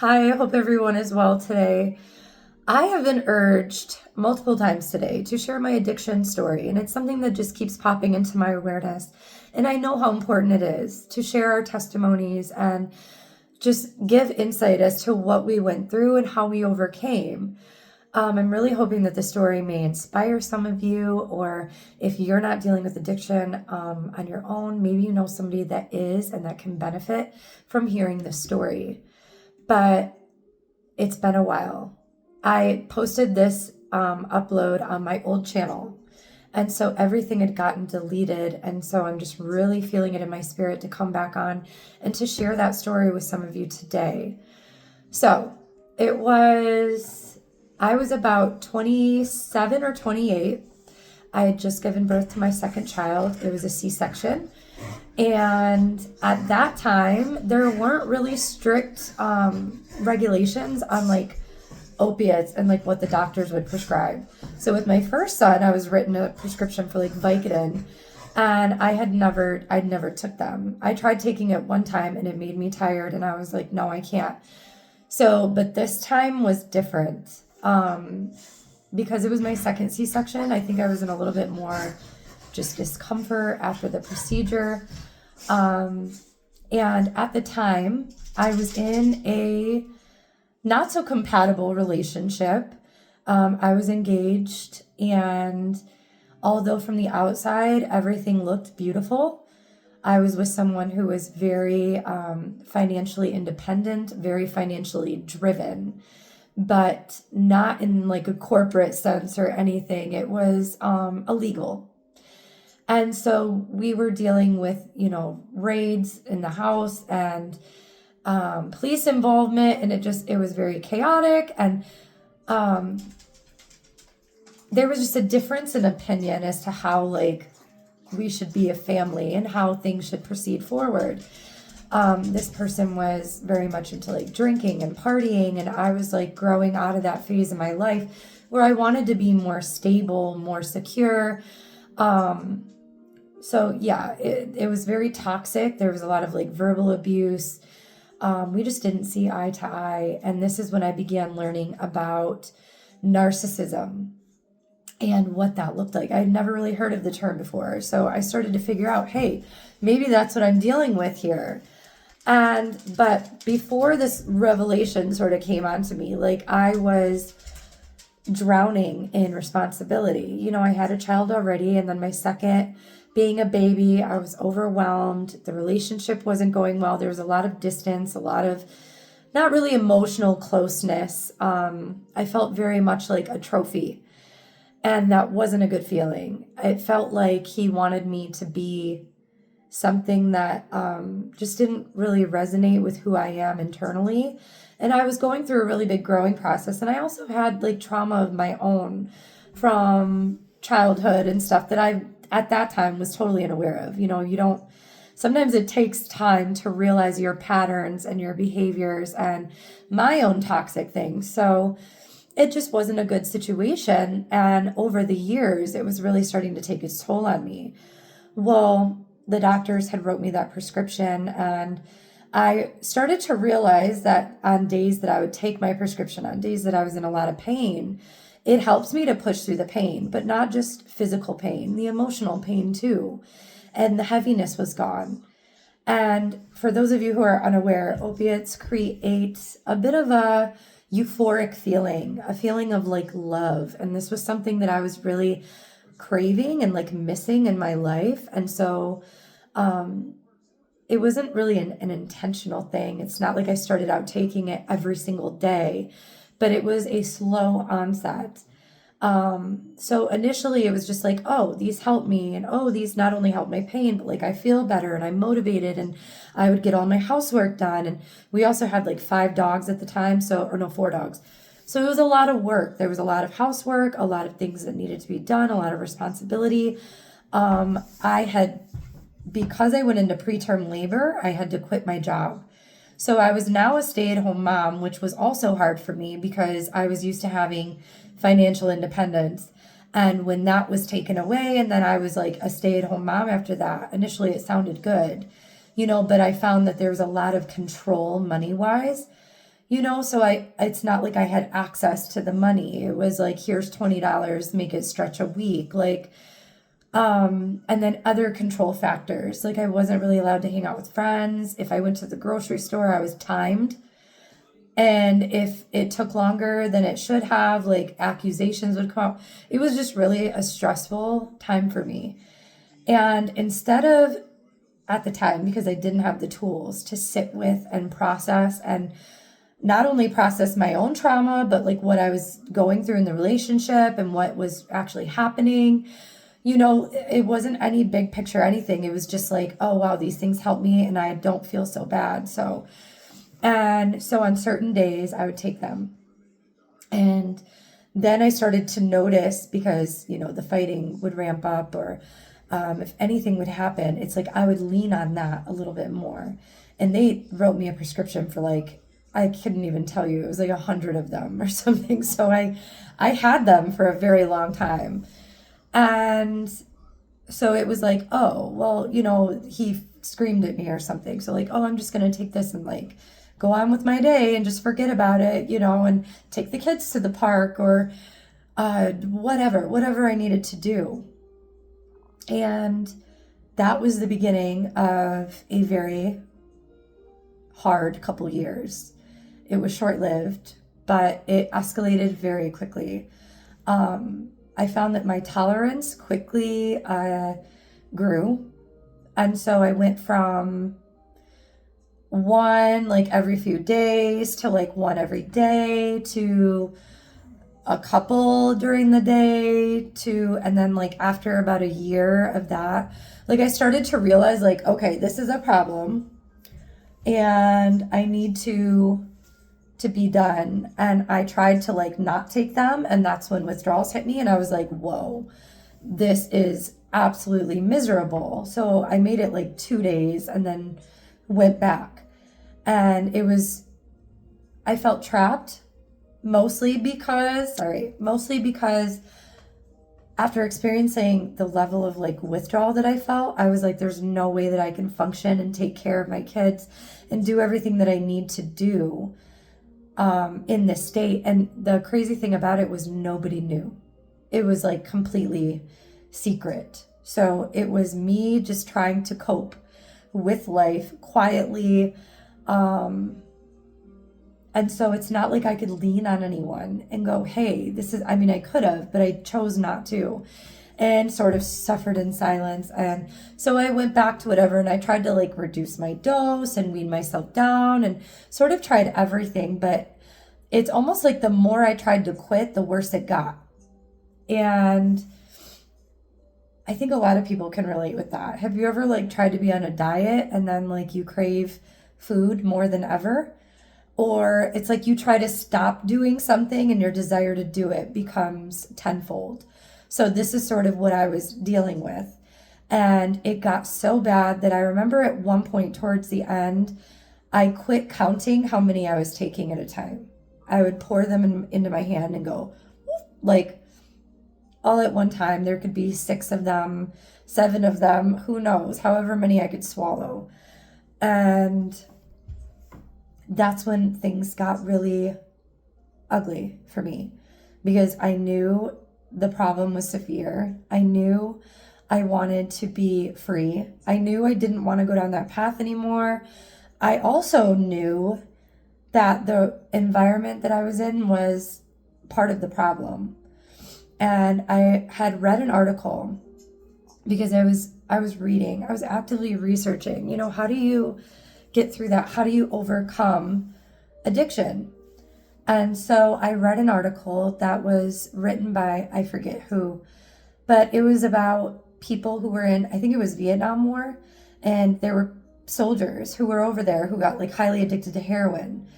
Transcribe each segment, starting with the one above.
Hi, I hope everyone is well today. I have been urged multiple times today to share my addiction story, and it's something that just keeps popping into my awareness. And I know how important it is to share our testimonies and just give insight as to what we went through and how we overcame. I'm really hoping that the story may inspire some of you, or if you're not dealing with addiction on your own, maybe you know somebody that is and that can benefit from hearing this story. But it's been a while. I posted this upload on my old channel, and so everything had gotten deleted. And so I'm just really feeling it in my spirit to come back on and to share that story with some of you today. So I was about 27 or 28. I had just given birth to my second child. It was a C-section. And at that time, there weren't really strict regulations on like opiates and like what the doctors would prescribe. So with my first son, I was written a prescription for like Vicodin, and I'd never took them. I tried taking it one time and it made me tired, and I was like, no, I can't. So, but this time was different. Because it was my second C-section, I think I was in a little bit more just discomfort after the procedure. And at the time, I was in a not so compatible relationship. I was engaged, and although from the outside everything looked beautiful, I was with someone who was very financially independent, very financially driven, but not in like a corporate sense or anything. It was illegal. And so we were dealing with, raids in the house and police involvement, and it was very chaotic. And there was just a difference in opinion as to how like we should be a family and how things should proceed forward. This person was very much into like drinking and partying, and I was like growing out of that phase of my life where I wanted to be more stable, more secure. So yeah, it was very toxic. There was a lot of like verbal abuse. We just didn't see eye to eye. And this is when I began learning about narcissism and what that looked like. I had never really heard of the term before. So I started to figure out, hey, maybe that's what I'm dealing with here. But before this revelation sort of came onto me, like I was drowning in responsibility. I had a child already, and then my second being a baby, I was overwhelmed. The relationship wasn't going well. There was a lot of distance, a lot of not really emotional closeness. I felt very much like a trophy, and that wasn't a good feeling. It felt like he wanted me to be something that just didn't really resonate with who I am internally. And I was going through a really big growing process. And I also had like trauma of my own from childhood and stuff that I, at that time, was totally unaware of. Sometimes it takes time to realize your patterns and your behaviors and my own toxic things. So it just wasn't a good situation. And over the years, it was really starting to take its toll on me. Well, the doctors had wrote me that prescription, and I started to realize that on days that I would take my prescription, on days that I was in a lot of pain, it helps me to push through the pain, but not just physical pain, the emotional pain too. And the heaviness was gone. And for those of you who are unaware, opiates create a bit of a euphoric feeling, a feeling of like love. And this was something that I was really craving and like missing in my life. And so it wasn't really an intentional thing. It's not like I started out taking it every single day, but it was a slow onset. So initially it was just like, oh, these help me, and oh, these not only help my pain, but like I feel better and I'm motivated, and I would get all my housework done. And we also had like 5 dogs at the time, 4 dogs. So it was a lot of work. There was a lot of housework, a lot of things that needed to be done, a lot of responsibility. Because I went into preterm labor, I had to quit my job. So I was now a stay-at-home mom, which was also hard for me because I was used to having financial independence. And when that was taken away, and then I was like a stay-at-home mom after that, initially it sounded good, but I found that there was a lot of control money-wise. So it's not like I had access to the money. It was like, here's $20, make it stretch a week. Like, and then other control factors. Like I wasn't really allowed to hang out with friends. If I went to the grocery store, I was timed. And if it took longer than it should have, like accusations would come out. It was just really a stressful time for me. And instead of at the time, because I didn't have the tools to sit with and process and not only process my own trauma, but like what I was going through in the relationship and what was actually happening. It wasn't any big picture, anything. It was just like, oh, wow, these things help me and I don't feel so bad. So on certain days I would take them. And then I started to notice, because, the fighting would ramp up, or if anything would happen, it's like I would lean on that a little bit more. And they wrote me a prescription for like, I couldn't even tell you, it was like 100 of them or something. So I had them for a very long time. And so it was like, oh, well, he screamed at me or something. So like, oh, I'm just going to take this and like go on with my day and just forget about it, and take the kids to the park, or whatever I needed to do. And that was the beginning of a very hard couple years. It was short-lived, but it escalated very quickly. I found that my tolerance quickly grew. And so I went from one like every few days to like one every day to a couple during the day and then like after about a year of that, like I started to realize like, okay, this is a problem and I need to be done. And I tried to like not take them, and that's when withdrawals hit me, and I was like, whoa, this is absolutely miserable. So I made it like 2 days and then went back, and I felt trapped, mostly because after experiencing the level of like withdrawal that I felt, I was like, there's no way that I can function and take care of my kids and do everything that I need to do in this state. And the crazy thing about it was nobody knew. It was like completely secret. So it was me just trying to cope with life quietly. And so it's not like I could lean on anyone and go, hey, I could have, but I chose not to, and sort of suffered in silence. And so I went back to whatever, and I tried to like reduce my dose and wean myself down and sort of tried everything. But it's almost like the more I tried to quit, the worse it got. And I think a lot of people can relate with that. Have you ever like tried to be on a diet and then like you crave food more than ever? Or it's like you try to stop doing something and your desire to do it becomes tenfold. So this is sort of what I was dealing with. And it got so bad that I remember at one point towards the end, I quit counting how many I was taking at a time. I would pour them into my hand and go, like, all at one time. There could be 6 of them, 7 of them, who knows, however many I could swallow. And that's when things got really ugly for me, because I knew the problem was severe. I knew I wanted to be free. I knew I didn't want to go down that path anymore. I also knew that the environment that I was in was part of the problem. And I had read an article, because I was actively researching, how do you get through that? How do you overcome addiction? And so I read an article that was written by, I forget who, but it was about people who were in, I think it was Vietnam War, and there were soldiers who were over there who got like highly addicted to heroin,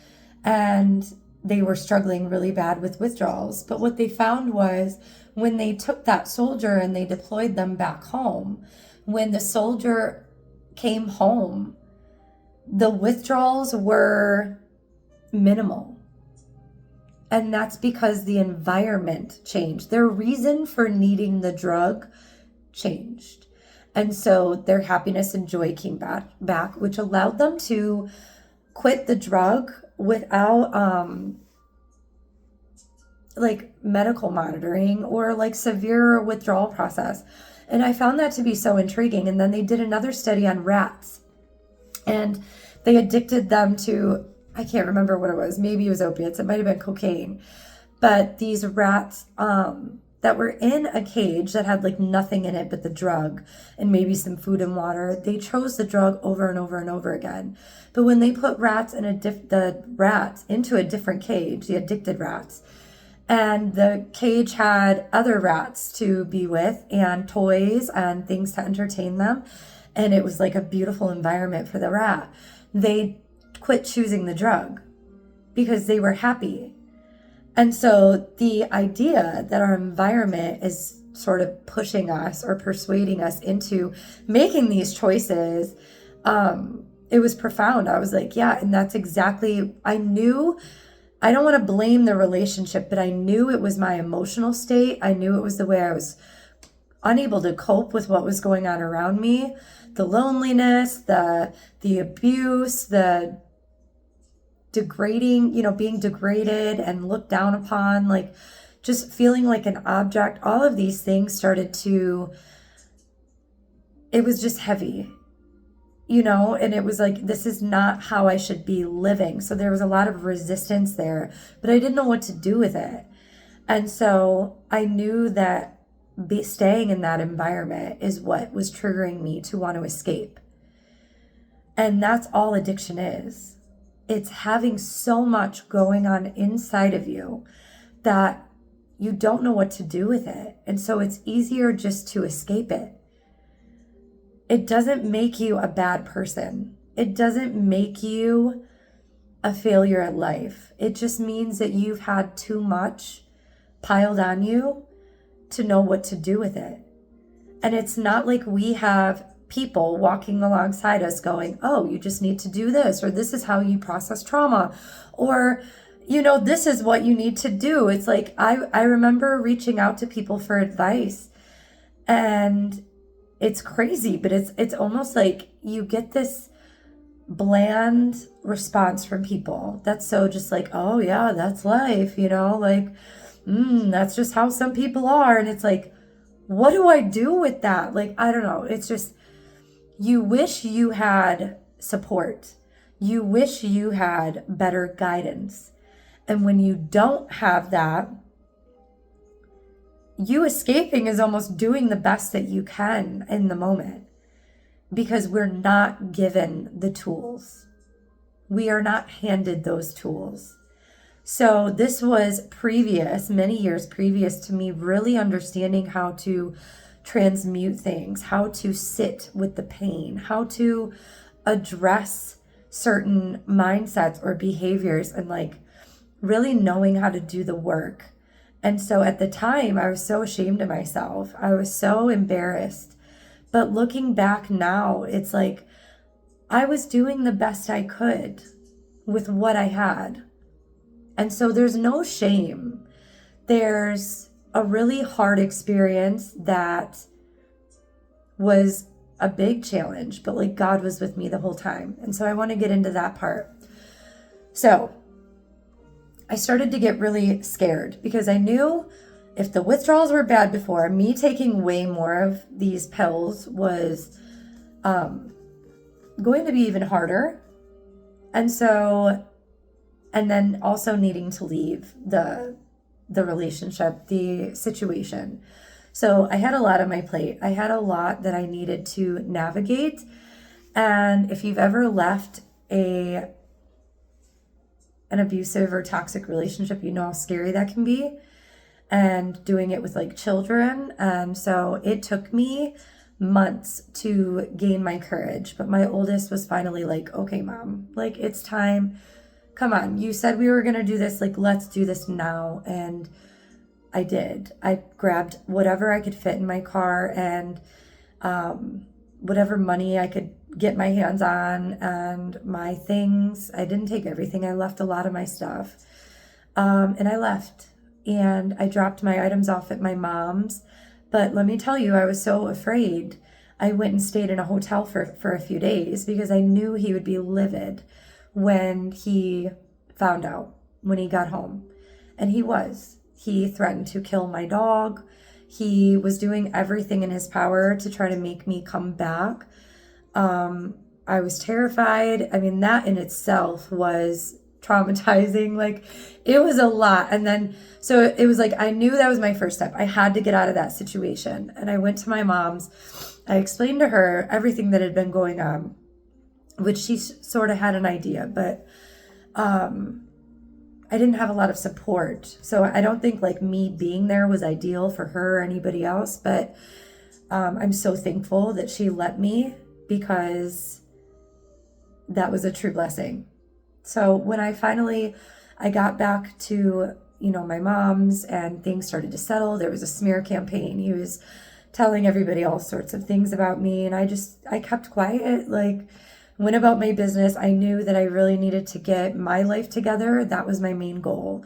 and they were struggling really bad with withdrawals. But what they found was when they took that soldier and they deployed them back home, when the soldier came home, the withdrawals were minimal. And that's because the environment changed. Their reason for needing the drug changed. And so their happiness and joy came back, which allowed them to quit the drug without like medical monitoring or like severe withdrawal process. And I found that to be so intriguing. And then they did another study on rats, and they addicted them to, I can't remember what it was. Maybe it was opiates. It might have been cocaine. But these rats that were in a cage that had like nothing in it but the drug and maybe some food and water, they chose the drug over and over and over again. But when they put rats in the rats into a different cage, the addicted rats, and the cage had other rats to be with and toys and things to entertain them, and it was like a beautiful environment for the rat, they quit choosing the drug because they were happy. And so the idea that our environment is sort of pushing us or persuading us into making these choices, it was profound. I was like, yeah, and that's exactly, I knew, I don't want to blame the relationship, but I knew it was my emotional state. I knew it was the way I was unable to cope with what was going on around me, the loneliness, the abuse, the degrading, being degraded and looked down upon, like just feeling like an object. All of these things started to, it was just heavy, and it was like, this is not how I should be living. So there was a lot of resistance there, but I didn't know what to do with it. And so I knew that staying in that environment is what was triggering me to want to escape. And that's all addiction is. It's having so much going on inside of you that you don't know what to do with it. And so it's easier just to escape it. It doesn't make you a bad person. It doesn't make you a failure at life. It just means that you've had too much piled on you to know what to do with it. And it's not like we have people walking alongside us going, oh, you just need to do this, or this is how you process trauma, or, this is what you need to do. It's like, I remember reaching out to people for advice, and it's crazy, but it's almost like you get this bland response from people that's so just like, oh yeah, that's life, that's just how some people are. And it's like, what do I do with that? Like, I don't know. It's just, you wish you had support. You wish you had better guidance. And when you don't have that, you escaping is almost doing the best that you can in the moment, because we're not given the tools. We are not handed those tools. So this was many years previous to me really understanding how to transmute things, how to sit with the pain, how to address certain mindsets or behaviors, and like really knowing how to do the work. And so at the time, I was so ashamed of myself. I was so embarrassed. But looking back now, it's like I was doing the best I could with what I had. And so there's no shame. There's a really hard experience that was a big challenge, but like God was with me the whole time. And so I want to get into that part. So I started to get really scared because I knew if the withdrawals were bad before, me taking way more of these pills was going to be even harder. And then also needing to leave the relationship, the situation. So I had a lot on my plate. I had a lot that I needed to navigate. And if you've ever left an abusive or toxic relationship, you know how scary that can be. And doing it with like children. And so it took me months to gain my courage. But my oldest was finally like, okay, Mom, like it's time. Come on, you said we were going to do this. Like, let's do this now. And I did. I grabbed whatever I could fit in my car and whatever money I could get my hands on and my things. I didn't take everything. I left a lot of my stuff. And I left. And I dropped my items off at my mom's. But let me tell you, I was so afraid. I went and stayed in a hotel for a few days because I knew he would be livid when he found out when he got home. And he threatened to kill my dog. He was doing everything in his power to try to make me come back. I was terrified. I mean, that in itself was traumatizing. Like, it was a lot. And then, so it was like, I knew that was my first step. I had to get out of that situation. And I went to my mom's. I explained to her everything that had been going on, which she sort of had an idea, but I didn't have a lot of support. So I don't think like me being there was ideal for her or anybody else, but I'm so thankful that she let me, because that was a true blessing. So when I got back to, my mom's and things started to settle, there was a smear campaign. He was telling everybody all sorts of things about me. And I kept quiet, like went about my business. I knew that I really needed to get my life together. That was my main goal.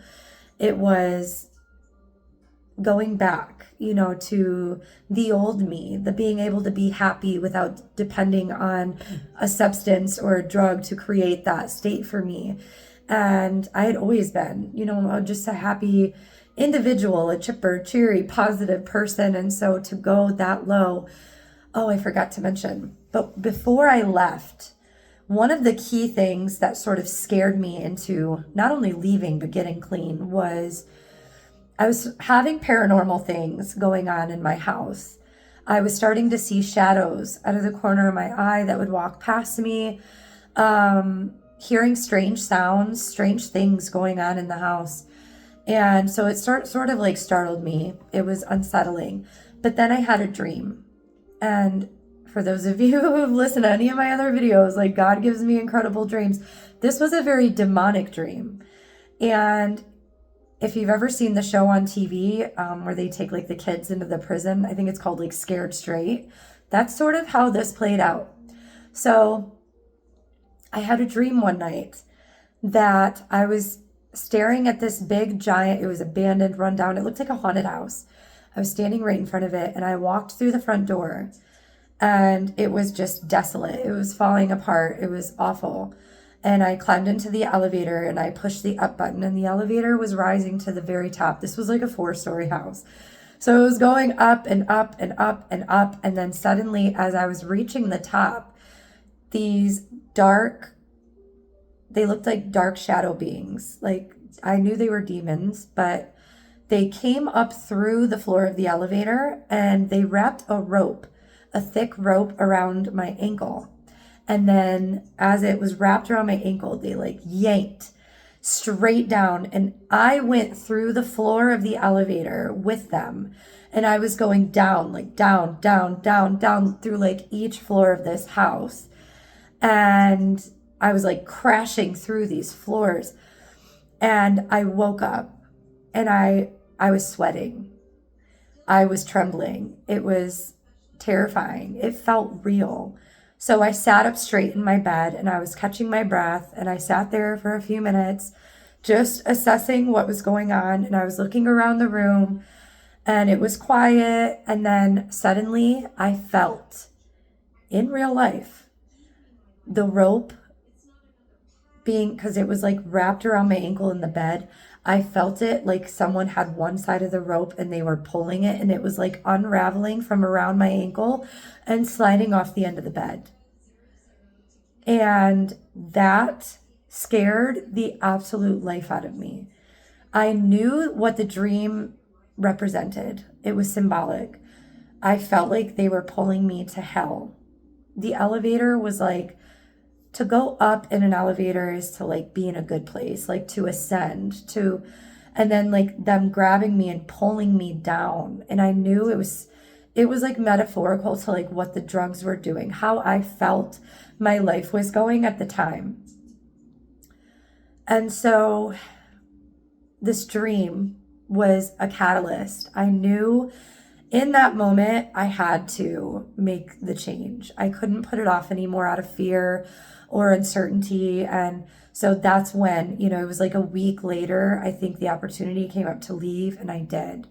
It was going back, to the old me, the being able to be happy without depending on a substance or a drug to create that state for me. And I had always been, just a happy individual, a chipper, cheery, positive person. And so to go that low, I forgot to mention, but before I left, one of the key things that sort of scared me into not only leaving, but getting clean was I was having paranormal things going on in my house. I was starting to see shadows out of the corner of my eye that would walk past me, hearing strange sounds, strange things going on in the house. And so it sort of like startled me. It was unsettling. But then I had a dream. And for those of you who have listened to any of my other videos, like, God gives me incredible dreams. This was a very demonic dream. And if you've ever seen the show on TV where they take like the kids into the prison, I think it's called like Scared Straight. That's sort of how this played out. So I had a dream one night that I was staring at this big giant, it was abandoned, run down. It looked like a haunted house. I was standing right in front of it, and I walked through the front door, and it was just desolate. It was falling apart. It was awful. And I climbed into the elevator, and I pushed the up button, and the elevator was rising to the very top. This was like a 4-story house. So it was going up and up and up and up. And then suddenly, as I was reaching the top, these they looked like dark shadow beings. Like, I knew they were demons, but they came up through the floor of the elevator, and they wrapped a thick rope around my ankle. And then as it was wrapped around my ankle, they like yanked straight down. And I went through the floor of the elevator with them. And I was going down, like down, down, down, down through like each floor of this house. And I was like crashing through these floors. And I woke up, and I was sweating. I was trembling. It was terrifying. It felt real. So I sat up straight in my bed, and I was catching my breath, and I sat there for a few minutes just assessing what was going on. And I was looking around the room, and it was quiet. And then suddenly I felt in real life the rope because it was like wrapped around my ankle in the bed. I felt it like someone had one side of the rope and they were pulling it, and it was like unraveling from around my ankle and sliding off the end of the bed. And that scared the absolute life out of me. I knew what the dream represented. It was symbolic. I felt like they were pulling me to hell. The elevator was like, to go up in an elevator is to like be in a good place, like to ascend to, and then like them grabbing me and pulling me down. And I knew it was like metaphorical to like what the drugs were doing, how I felt my life was going at the time. And so this dream was a catalyst. I knew in that moment I had to make the change. I couldn't put it off anymore out of fear or uncertainty. And so that's when, it was like a week later, I think the opportunity came up to leave, and I did.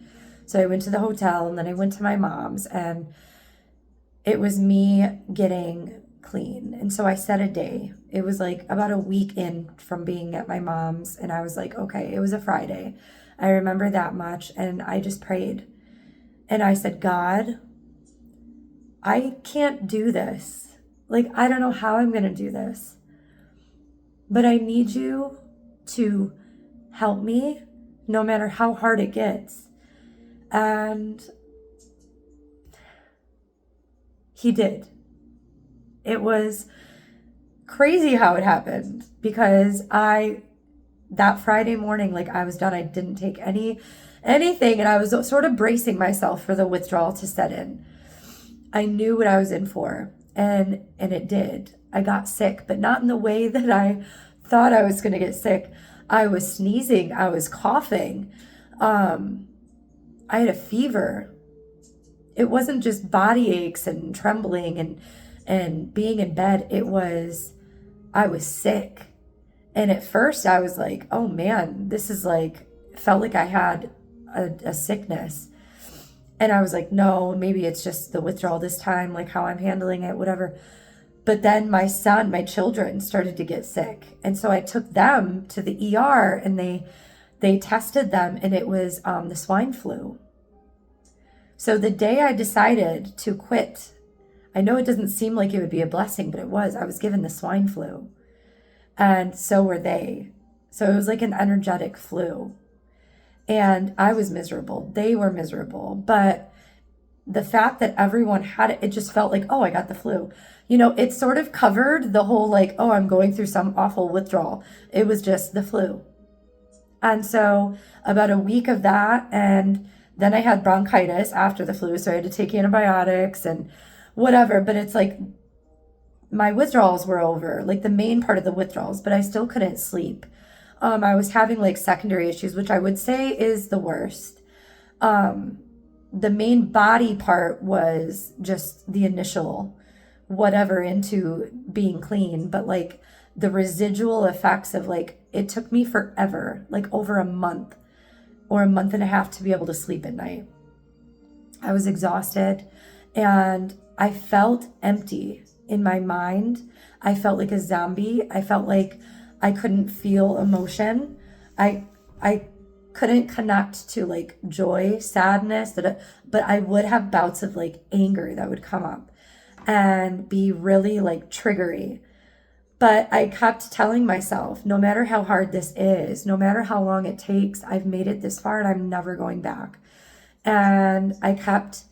So I went to the hotel, and then I went to my mom's, and it was me getting clean. And so I set a day. It was like about a week in from being at my mom's, and I was like, okay, it was a Friday. I remember that much, and I just prayed. And I said, God, I can't do this. Like, I don't know how I'm going to do this, but I need you to help me no matter how hard it gets. And he did. It was crazy how it happened because that Friday morning, like I was done. I didn't take anything, and I was sort of bracing myself for the withdrawal to set in. I knew what I was in for, and it did. I got sick, but not in the way that I thought I was going to get sick. I was sneezing. I was coughing. I had a fever. It wasn't just body aches and trembling and being in bed. I was sick. And at first I was like, oh man, this is like, felt like I had a sickness. And I was like, no, maybe it's just the withdrawal this time, like how I'm handling it, whatever. But then my children started to get sick. And so I took them to the ER, and they tested them, and it was the swine flu. So the day I decided to quit, I know it doesn't seem like it would be a blessing, but it was. I was given the swine flu, and so were they. So it was like an energetic flu. And I was miserable. They were miserable. But the fact that everyone had it, it just felt like, oh, I got the flu. It sort of covered the whole like, oh, I'm going through some awful withdrawal. It was just the flu. And so about a week of that, and then I had bronchitis after the flu, so I had to take antibiotics and whatever. But it's like my withdrawals were over, like the main part of the withdrawals, but I still couldn't sleep. I was having like secondary issues, which I would say is the worst. The main body part was just the initial whatever into being clean, but like the residual effects of like, it took me forever, like over a month or a month and a half to be able to sleep at night. I was exhausted and I felt empty in my mind. I felt like a zombie. I felt like I couldn't feel emotion. I couldn't connect to like joy, sadness, but I would have bouts of like anger that would come up and be really like triggery. But I kept telling myself, no matter how hard this is, no matter how long it takes, I've made it this far and I'm never going back. And I kept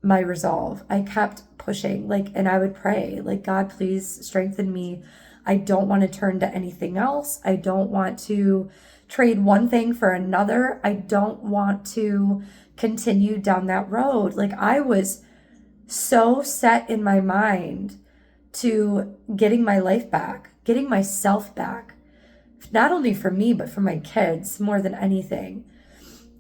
my resolve. I kept pushing, and I would pray, like, God, please strengthen me. I don't want to turn to anything else. I don't want to trade one thing for another. I don't want to continue down that road. Like, I was so set in my mind to getting my life back, getting myself back, not only for me, but for my kids more than anything.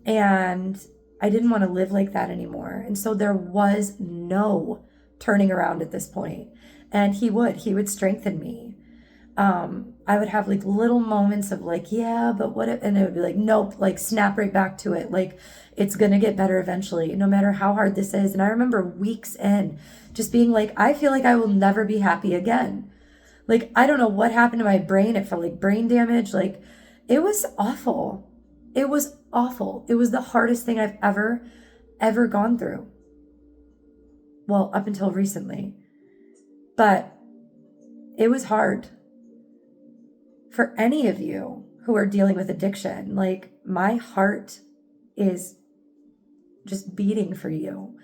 And I didn't want to live like that anymore. And so there was no turning around at this point. And he would strengthen me. I would have like little moments of like, yeah, but what if, and it would be like, nope, like snap right back to it. Like, it's going to get better eventually, no matter how hard this is. And I remember weeks in just being like, I feel like I will never be happy again. Like, I don't know what happened to my brain. It felt like brain damage. Like, it was awful. It was awful. It was the hardest thing I've ever gone through. Well, up until recently. But it was hard. For any of you who are dealing with addiction, like, my heart is just beating for you.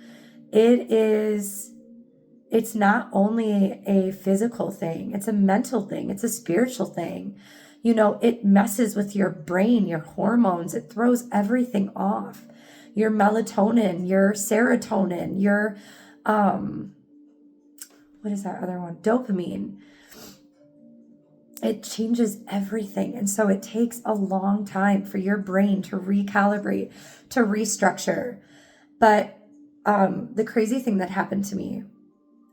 It's not only a physical thing, it's a mental thing, it's a spiritual thing. It messes with your brain, your hormones, it throws everything off. Your melatonin, your serotonin, your, what is that other one? Dopamine. It changes everything. And so it takes a long time for your brain to recalibrate, to restructure. But the crazy thing that happened to me,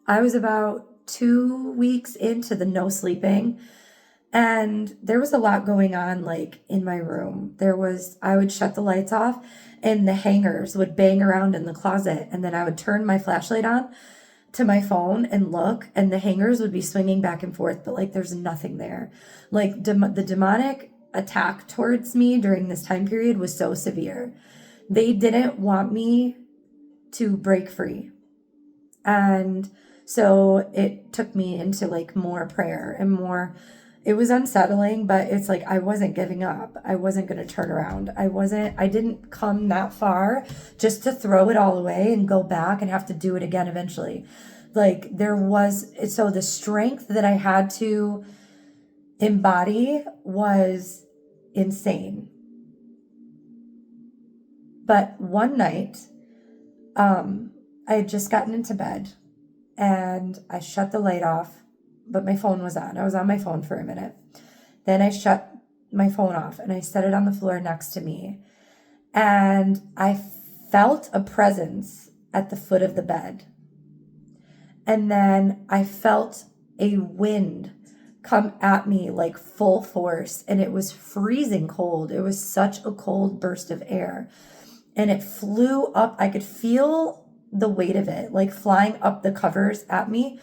I was about 2 weeks into the no sleeping, and there was a lot going on, like, in my room. I would shut the lights off and the hangers would bang around in the closet, and then I would turn my flashlight on to my phone and look, and the hangers would be swinging back and forth, but like there's nothing there. Like the demonic attack towards me during this time period was so severe. They didn't want me to break free. And so it took me into like more prayer and more. It was unsettling, but it's like I wasn't giving up. I wasn't going to turn around. I didn't come that far just to throw it all away and go back and have to do it again eventually. Like so the strength that I had to embody was insane. But one night, I had just gotten into bed and I shut the light off, but my phone was on. I was on my phone for a minute. Then I shut my phone off and I set it on the floor next to me. And I felt a presence at the foot of the bed. And then I felt a wind come at me like full force, and it was freezing cold. It was such a cold burst of air. And it flew up. I could feel the weight of it, like flying up the covers at me.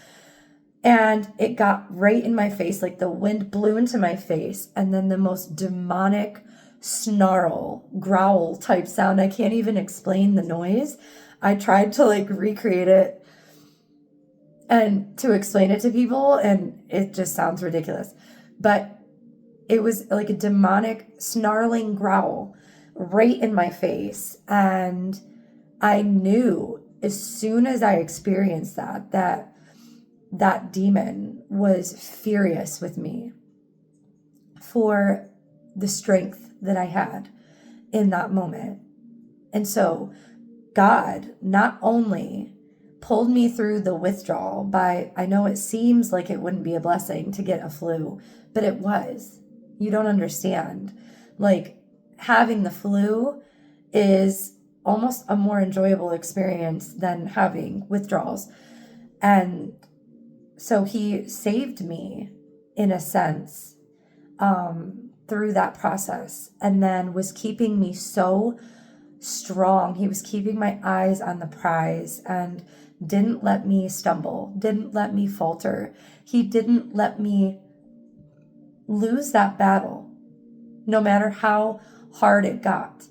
And it got right in my face, like the wind blew into my face. And then the most demonic snarl, growl type sound. I can't even explain the noise. I tried to like recreate it and to explain it to people, and it just sounds ridiculous. But it was like a demonic snarling growl right in my face. And I knew as soon as I experienced that demon was furious with me for the strength that I had in that moment. And so God not only pulled me through the withdrawal by, I know it seems like it wouldn't be a blessing to get a flu, but it was. You don't understand. Like, having the flu is almost a more enjoyable experience than having withdrawals. And so he saved me in a sense through that process, and then was keeping me so strong. He was keeping my eyes on the prize and didn't let me stumble, didn't let me falter. He didn't let me lose that battle, no matter how hard it got.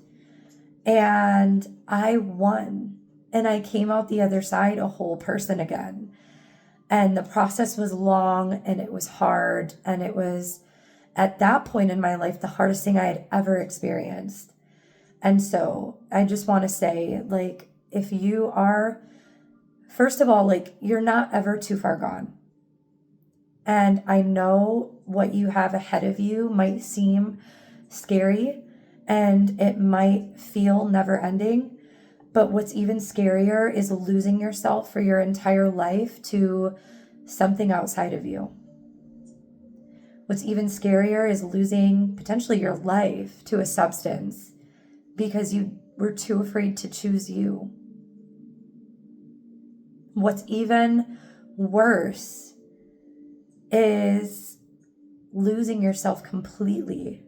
And I won, and I came out the other side a whole person again. And the process was long, and it was hard, and it was at that point in my life the hardest thing I had ever experienced. And so I just want to say, like, if you are, first of all, like, you're not ever too far gone. And I know what you have ahead of you might seem scary, and it might feel never ending. But what's even scarier is losing yourself for your entire life to something outside of you. What's even scarier is losing potentially your life to a substance because you were too afraid to choose you. What's even worse is losing yourself completely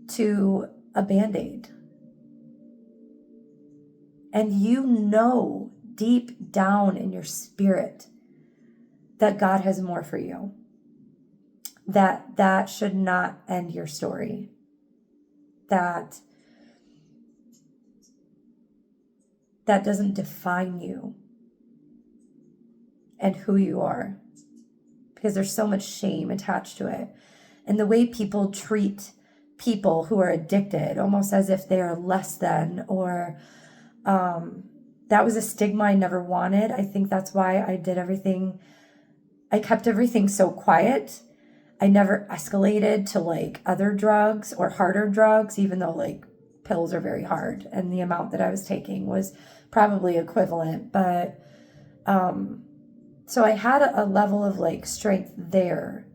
to a Band-Aid. And you know deep down in your spirit that God has more for you. That should not end your story. That doesn't define you and who you are, because there's so much shame attached to it. And the way people treat people who are addicted, almost as if they are less than, or that was a stigma I never wanted. I think that's why I kept everything so quiet. I never escalated to like other drugs or harder drugs, even though like pills are very hard and the amount that I was taking was probably equivalent. But so I had a level of like strength there,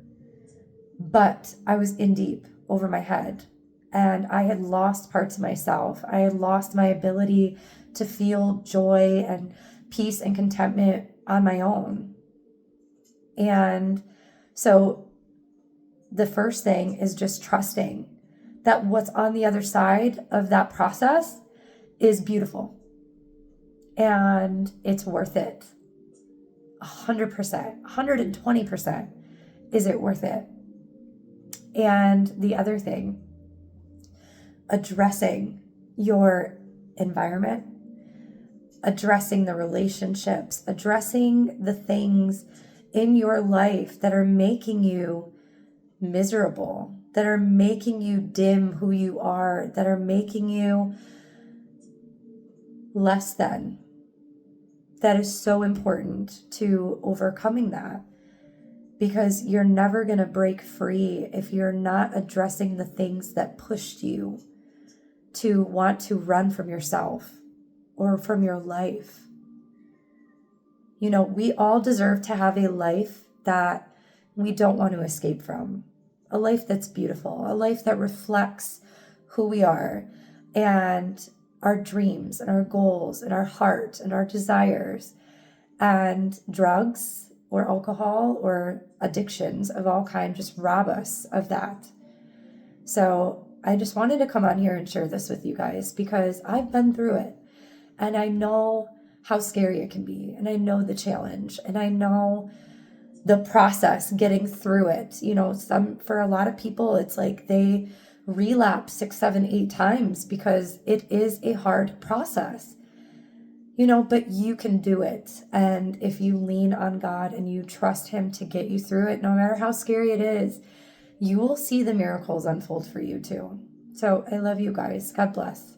but I was in deep over my head, and I had lost parts of myself. I had lost my ability to feel joy and peace and contentment on my own. And so the first thing is just trusting that what's on the other side of that process is beautiful. And it's worth it. 100%, 120%. Is it worth it? And the other thing, addressing your environment, addressing the relationships, addressing the things in your life that are making you miserable, that are making you dim who you are, that are making you less than. That is so important to overcoming that, because you're never going to break free if you're not addressing the things that pushed you to want to run from yourself or from your life. You know, we all deserve to have a life that we don't want to escape from, a life that's beautiful, a life that reflects who we are and our dreams and our goals and our heart and our desires. And drugs or alcohol or addictions of all kinds just rob us of that. So I just wanted to come on here and share this with you guys, because I've been through it and I know how scary it can be, and I know the challenge, and I know the process getting through it. You know, for a lot of people, it's like they relapse 6, 7, 8 times because it is a hard process. You know, but you can do it. And if you lean on God and you trust Him to get you through it, no matter how scary it is, you will see the miracles unfold for you too. So I love you guys. God bless.